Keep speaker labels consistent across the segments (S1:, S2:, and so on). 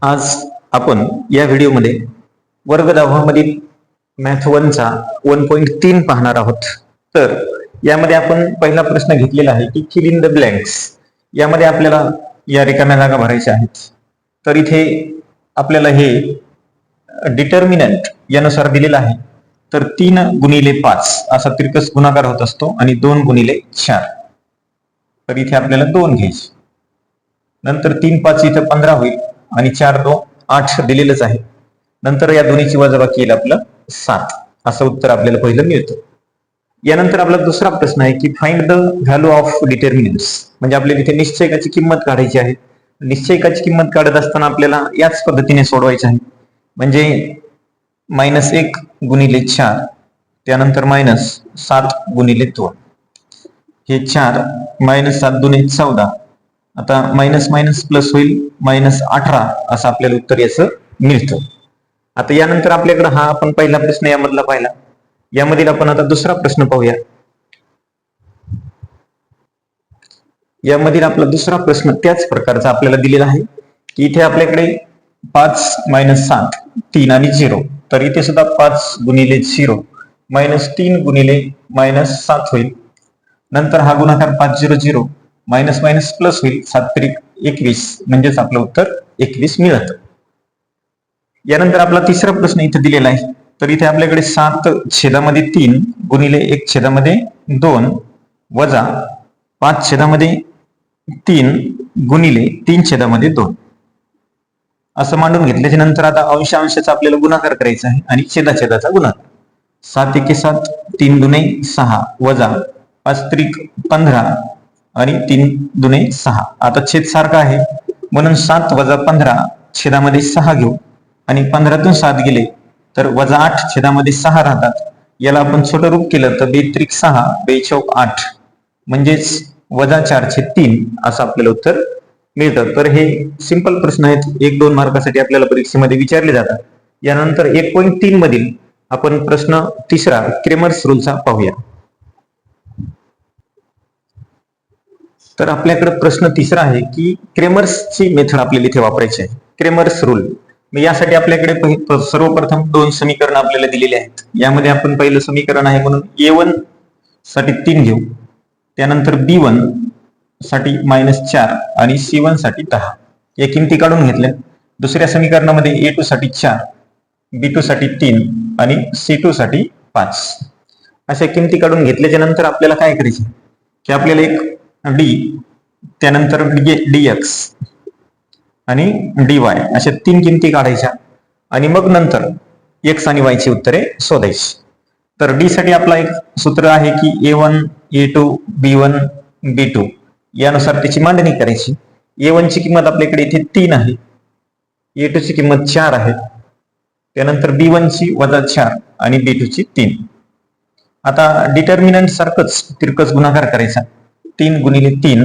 S1: आज आपण या व्हिडिओमध्ये वर्ग 10 मधील मॅथ 1 चा 1.3 पाहणार आहोत. तर यामध्ये आपण पहिला प्रश्न घेतलेला आहे की फिल इन द ब्लँक्स. यामध्ये आपल्याला या रिकाम्या जागा भरायच्या आहेत. तर इथे आपल्याला हे डिटर्मिनंट यानुसार दिलेलं आहे. तर 3 गुणिले 5 असा तिरकस गुणाकार होत असतो आणि 2 गुणिले 4. तर इथे आपल्याला 2 घ्यायचे. नंतर 3 5 इथे 15 होईल आणि 4 2 8 दिलेलंच आहे. नंतर या दोन्हीची वजाबाकी येईल आपलं 7. असं उत्तर आपल्याला पहिलं मिळतं. यानंतर आपला दुसरा प्रश्न आहे की find the value of determinants. म्हणजे आपल्याला इथे निश्चयकाची किंमत काढायची आहे. निश्चयकाची किंमत काढत असताना आपल्याला याच पद्धतीने सोडवायची आहे. म्हणजे -1 गुणिले 4, त्यानंतर -7 गुणिले 2. हे 4 -7 दुने 14. आता मायनस मायनस प्लस होईल -18 असं आपल्याला उत्तर याचं मिळतं. आता यानंतर आपल्याकडे हा आपण पहिला प्रश्न यामधला पाहिला. यामधील आपण आता दुसरा प्रश्न पाहूया. यामधील आपला दुसरा प्रश्न त्याच प्रकारचा आपल्याला दिलेला आहे की इथे आपल्याकडे 5 -7 3 आणि 0. तर इथे सुद्धा 5 गुणिले 0 -3 गुणिले -7 होईल. नंतर हा गुणाकार 5 0 0 मायनस मायनस प्लस होईल 7 त्रिक 21 म्हणजेच आपलं उत्तर 21 मिळतं. यानंतर आपला तिसरा प्रश्न इथे दिलेला आहे. तर इथे आपल्याकडे 7/3 गुणिले 1/2 वजा 5/3 गुणिले 3/2 असं मांडून घेतल्याच्या नंतर आता अंशाचा आपल्याला गुणाकार करायचा आहे आणि छेदाचा गुणाकार. 7 1 7 3 दुने 6 वजा 5 त्रिक 15 आणि 3 दुने 6. आता छेद सारखा आहे म्हणून 7 वजा 15 छेदामध्ये 6 घेऊ आणि 15तून 7 गेले तर वजा 8 छेदामध्ये 6 राहतात. याला आपण छोटं रूप केलं तर 2 त्रिक 6 2 चौक 8 म्हणजेच वजा 4/3 असं आपल्याला उत्तर मिळतं. तर हे सिंपल प्रश्न आहेत. 1-2 मार्कासाठी आपल्याला परीक्षेमध्ये विचारले जातात. यानंतर 1.3 मधील आपण प्रश्न तिसरा क्रेमर्स रूलचा पाहूया. तर आपल्याकडे प्रश्न तिसरा आहे की क्रेमर्सची मेथड आपल्याला इथे वापरायची आहे. Cramer's rule. यासाठी आपल्याकडे सर्वप्रथम 2 समीकरण आपल्याला दिलेले आहेत. यामध्ये आपण पहिलं समीकरण आहे म्हणून A1 साठी 3 घेऊ. त्यानंतर B1 साठी -4 आणि C1 साठी 10 या किमती काढून घेतल्या. दुसऱ्या समीकरणामध्ये A2 साठी 4, B2 साठी 3 आणि C2 साठी 5 अशा किमती काढून घेतल्याच्या नंतर आपल्याला काय करायचे की आपल्याला एक D, त्यानंतर dx आणि dy अशा 3 किमती काढायच्या आणि मग नंतर x आणि y ची उत्तरे शोधायची. तर D साठी आपला एक सूत्र आहे की A1 A2 B1 B2 यानुसार त्याची मांडणी करायची. A1 ची किंमत आपल्याकडे इथे 3 आहे, A2 ची किंमत 4 आहे, त्यानंतर B1 ची -4 आणि B2 ची 3. आता डिटर्मिनंट सारखंच तिरकस गुणाकार करायचा. 3 गुणिले 3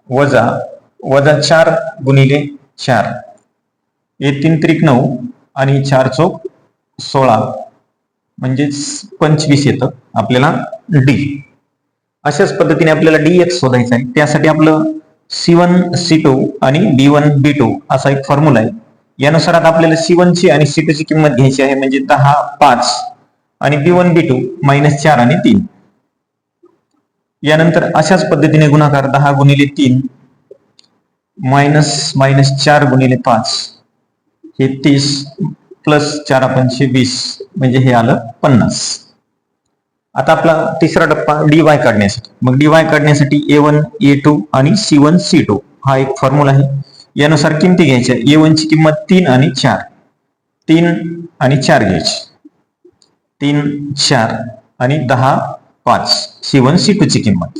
S1: वजा 4 गुणिले 4 हे 3 त्रिक 9 आणि 4 चौक 16 म्हणजेच 25 येतं आपल्याला D. अशाच पद्धतीने आपल्याला dx शोधायचा आहे. त्यासाठी आपलं C1 C2 आणि B1 B2 असा एक फॉर्म्युला आहे. यानुसार आता आपल्याला C1 ची आणि C2 ची किंमत घ्यायची आहे म्हणजे 10 5 आणि B1 B2 -4 आणि 3. यानंतर अशाच पद्धतीने गुणाकार 10 गुणिले 3 -4 गुणिले 5 हे 30 प्लस 4 5 20 म्हणजे हे आलं 50. आता आपला तिसरा टप्पा dy काढण्यासाठी. मग dy काढण्यासाठी A1 A2 आणि C1 C2 हा एक फॉर्म्युला आहे. यानुसार किमती घ्यायच्या. A1 ची किंमत 3 आणि 4 3 आणि 4 घ्यायची. 3 4 आणि 10 5 C1 C2 ची किंमत.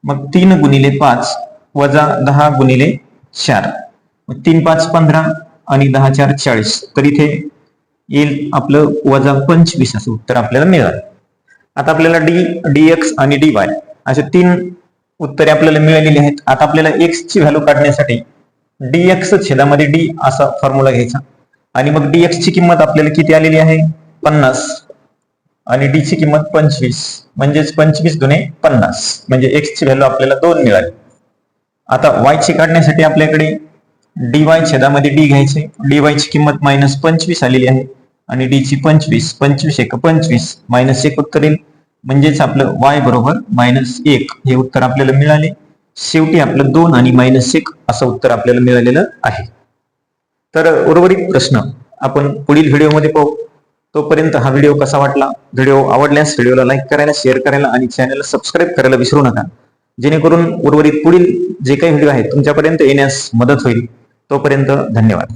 S1: मग 3 गुणिले 5 वजा 10 गुणिले 4 3 5 15 आणि 10 4 40. तर इथे येईल आपलं वजा 25 असं उत्तर आपल्याला मिळालं. आता आपल्याला dx आणि dy असे 3 उत्तरे आपल्याला मिळालेली आहेत. आता आपल्याला x ची व्हॅल्यू काढण्यासाठी dx छेदामध्ये d असा फॉर्म्युला घ्यायचा आणि मग dx ची किंमत आपल्याला किती आलेली आहे 50 आणि d ची किंमत 25 म्हणजेच 25 दुने 50 म्हणजे x ची व्हॅल्यू आपल्याला 2 मिळाली. आता y ची काढण्यासाठी आपल्याकडे dy छेदामध्ये d घ्यायचे, dy ची किंमत -25 आलेली आहे आणि d ची 25, 25 एक 25 -1 उत्तर येईल. म्हणजेच आपलं y बरोबर -1 हे उत्तर आपल्याला मिळाले. शेवटी आपलं 2 आणि -1 असं उत्तर आपल्याला मिळालेलं आहे. तर उर्वरित प्रश्न आपण पुढील व्हिडिओमध्ये पाहू. तोपर्यंत हा व्हिडिओ कसा वाटला? व्हिडिओ आवडल्यास व्हिडिओला लाईक करायला, शेअर करायला आणि चॅनलला सबस्क्राईब करायला विसरू नका, जेणेकरून उर्वरित पुढील जे काही व्हिडिओ आहेत तुमच्यापर्यंत येण्यास मदत होईल. तोपर्यंत धन्यवाद.